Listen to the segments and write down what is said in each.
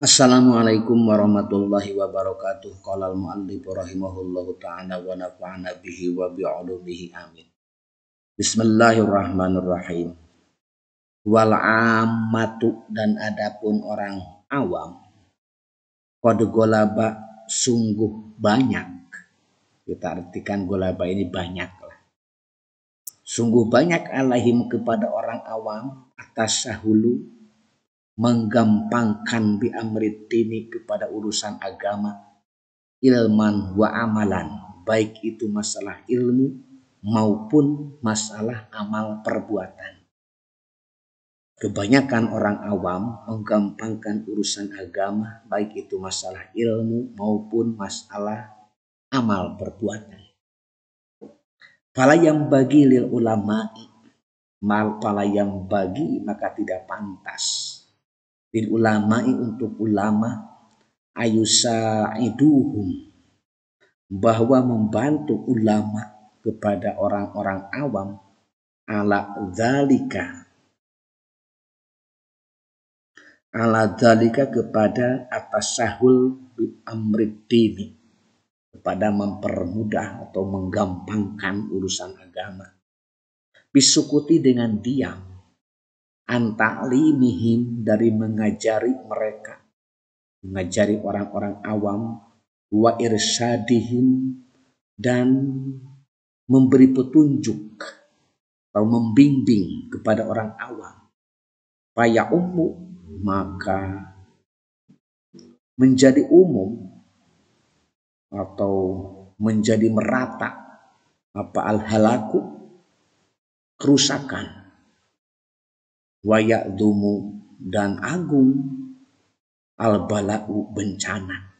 Assalamualaikum warahmatullahi wabarakatuh. Qala al-muallif rahimahullahu ta'ala wa nafa'ana bihi wa bi'ulumihi amin. Bismillahirrahmanirrahim. Wal ammatu dan adapun orang awam qad golaba sungguh banyak. Kita artikan golaba ini banyak lah. Sungguh banyak alaihim kepada orang awam atas sahulu menggampangkan bi amrid dini kepada urusan agama, ilman wa amalan, baik itu masalah ilmu maupun masalah amal perbuatan. Kebanyakan orang awam menggampangkan urusan agama, baik itu masalah ilmu maupun masalah amal perbuatan. Fala yang bagi lil ulama'i, fala yang bagi maka tidak pantas lil ulama'i untuk ulama ayusa'iduhum bahwa membantu ulama kepada orang-orang awam ala dzalika kepada atas sahul bi amrid dini, kepada mempermudah atau menggampangkan urusan agama, bisukuti dengan diam, anta'limihim dari mengajari mereka, mengajari orang-orang awam, wa irsyadihim dan memberi petunjuk atau membimbing kepada orang awam. Faya ummu maka menjadi umum atau menjadi merata apa al-halaku kerusakan, wa ya'dumu dan agung al-bala'u bencana.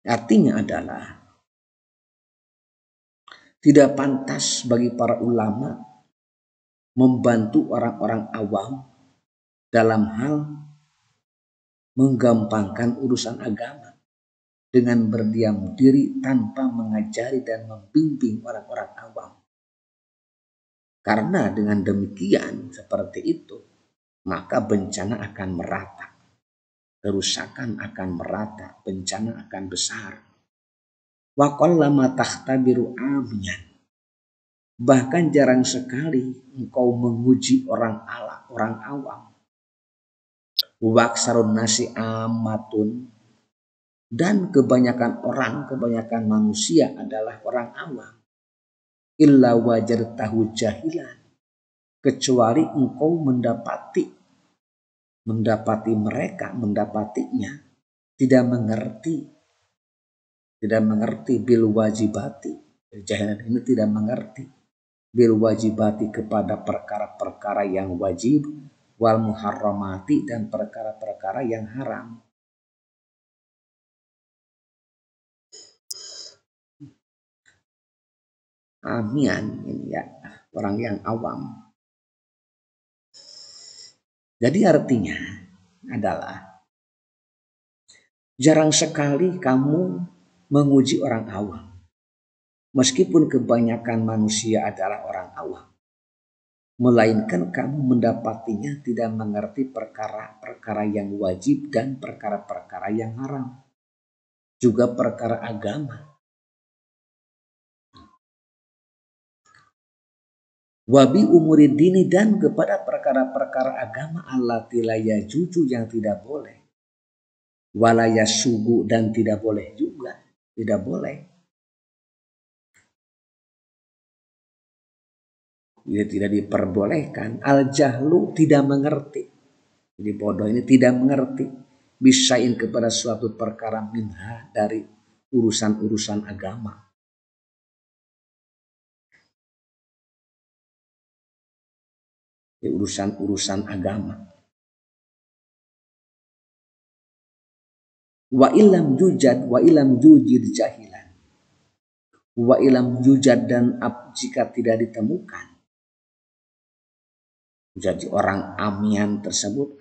Artinya adalah tidak pantas bagi para ulama membantu orang-orang awam dalam hal menggampangkan urusan agama dengan berdiam diri tanpa mengajari dan membimbing orang-orang awam. Karena dengan demikian seperti itu maka bencana akan merata, kerusakan akan merata, bencana akan besar. Wa qallama takhtabiru amiyan, bahkan jarang sekali engkau menguji orang awam. Waksarun nasi amatun, dan kebanyakan manusia adalah orang awam. Illa wajartahu jahilan, kecuali engkau mendapatinya tidak mengerti bil wajibati. Jahilan ini tidak mengerti bil wajibati kepada perkara-perkara yang wajib, wal muharramati dan perkara-perkara yang haram. Amian ini ya, orang yang awam. Jadi artinya adalah jarang sekali kamu menguji orang awam. Meskipun kebanyakan manusia adalah orang awam, melainkan kamu mendapatinya tidak mengerti perkara-perkara yang wajib dan perkara-perkara yang haram, juga perkara agama. Wabi umurid dini, dan kepada perkara-perkara agama allati la yajuju yang tidak boleh, wala yasugu dan tidak boleh juga, tidak boleh. Ini tidak diperbolehkan. Al jahlu tidak mengerti. Jadi bodoh ini tidak mengerti. Bisain kepada suatu perkara minha dari urusan-urusan agama. Urusan-urusan agama. Wa ilam jujid jahilan. Wa ilam jujad, dan jika tidak ditemukan. Jadi orang amian tersebut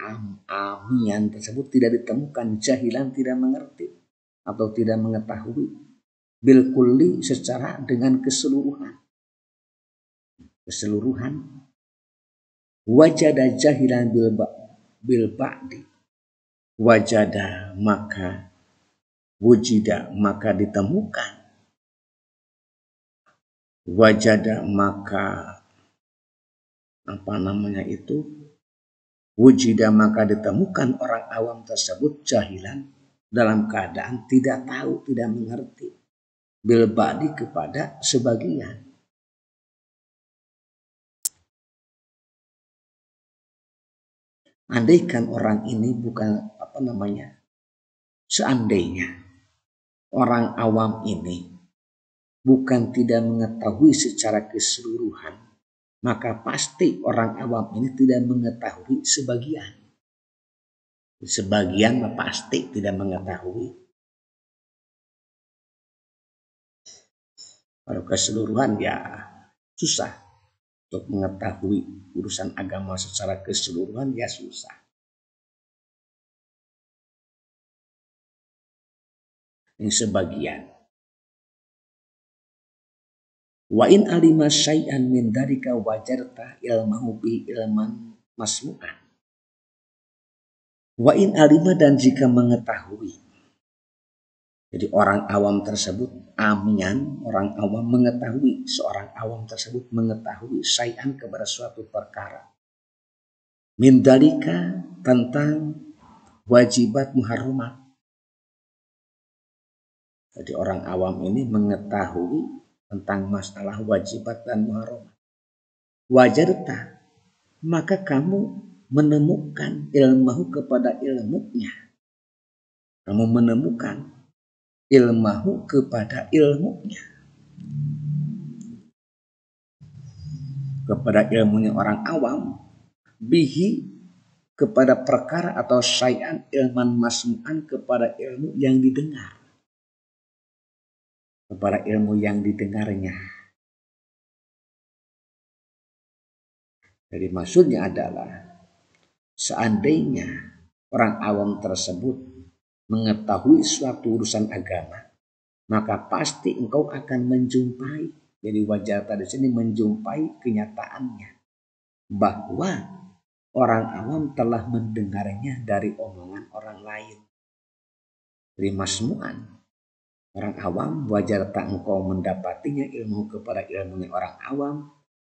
tidak ditemukan, jahilan tidak mengerti atau tidak mengetahui, bil kulli secara dengan keseluruhan. Wajada jahilan bil ba'di, wajada maka wujida maka ditemukan, wajada maka wujida maka ditemukan orang awam tersebut jahilan dalam keadaan tidak tahu, tidak mengerti, bil ba'di kepada sebagian. Andaikan orang ini bukan seandainya orang awam ini bukan tidak mengetahui secara keseluruhan, maka pasti orang awam ini tidak mengetahui sebagian. Sebagian pasti tidak mengetahui. Kalau keseluruhan ya susah. Untuk mengetahui urusan agama secara keseluruhan ya susah. Ini sebagian. Wa in alima syai'an min darika wajarta ilmahu bi ilman masmu'an. Wa in alima dan jika mengetahui. Jadi orang awam tersebut orang awam mengetahui, seorang awam tersebut mengetahui syai'an kepada suatu perkara. Min darika tentang wajibat muharramat. Jadi orang awam ini mengetahui tentang masalah wajibat dan muharramat. Wajarta, maka kamu menemukan ilmuhu kepada ilmunya. Kamu menemukan ilmuhu kepada ilmunya. Kepada ilmunya orang awam, bihi kepada perkara atau syai'an ilman masmu'an kepada ilmu yang didengar. Kepada ilmu yang didengarnya. Jadi maksudnya adalah seandainya orang awam tersebut mengetahui suatu urusan agama, maka pasti engkau akan menjumpai, jadi wajar tadi sini menjumpai kenyataannya bahwa orang awam telah mendengarnya dari omongan orang lain. Jadi masmu'an, orang awam wajar tak engkau mendapatinya ilmu kepada ilmunya orang awam,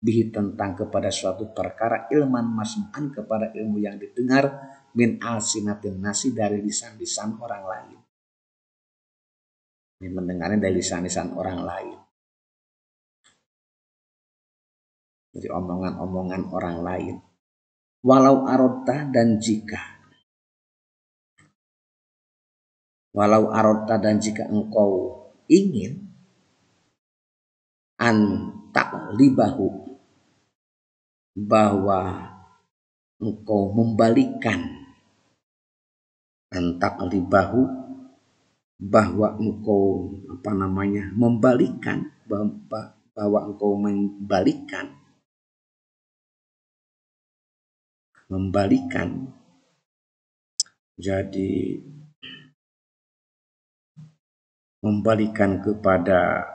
bihi tentang kepada suatu perkara ilman masmu'an kepada ilmu yang didengar min alsinatin nasi dari lisan-lisan orang lain. Ini mendengarnya dari lisan-lisan orang lain. Jadi omongan-omongan orang lain. Walau arodta dan jika. Walau arodta dan jika engkau ingin libahu bahwa engkau membalikan libahu bahwa engkau membalikan bahwa engkau membalikan jadi membalikan kepada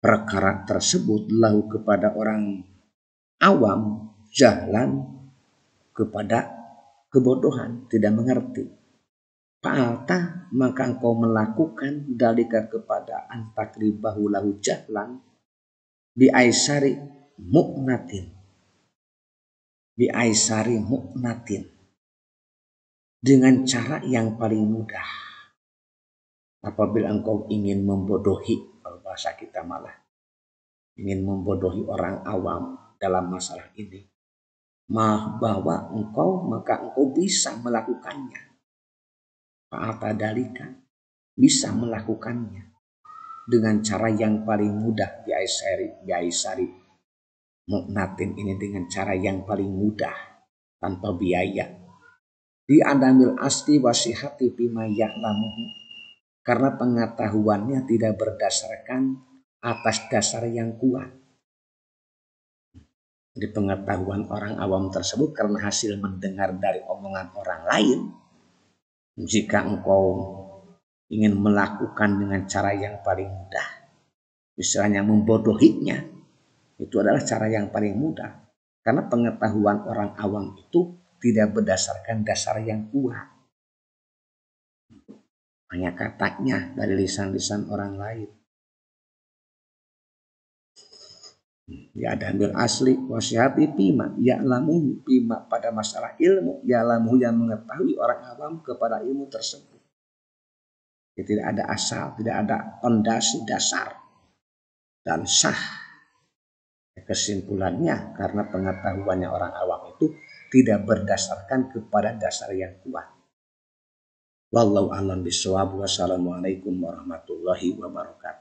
perkara tersebut lahu kepada orang awam jahlan kepada kebodohan, tidak mengerti. Fa'alta maka engkau melakukan dalika kepada antakribahu lahu jahlan biaisari mu'natin dengan cara yang paling mudah. Apabila engkau ingin membodohi, kalau bahasa kita malah ingin membodohi orang awam dalam masalah ini, bahwa maka engkau bisa melakukannya. Fa'ata dalika, bisa melakukannya dengan cara yang paling mudah biaisari mu'natin ini dengan cara yang paling mudah tanpa biaya. Di adamil asli wasihati bima ya'lamuhu, karena pengetahuannya tidak berdasarkan atas dasar yang kuat. Di pengetahuan orang awam tersebut karena hasil mendengar dari omongan orang lain. Jika engkau ingin melakukan dengan cara yang paling mudah, misalnya membodohinya, itu adalah cara yang paling mudah. Karena pengetahuan orang awam itu tidak berdasarkan dasar yang kuat. Hanya katanya dari lisan-lisan orang lain. Ya ada ambil asli wasyabi pima ya'lamu pima pada masalah ilmu ya'lamu yang mengetahui orang awam kepada ilmu tersebut. Ya, tidak ada asal, tidak ada fondasi dasar dan sah. Kesimpulannya karena pengetahuannya orang awam itu tidak berdasarkan kepada dasar yang kuat. Wallahu a'lam bishawab. Wassalamualaikum warahmatullahi wabarakatuh.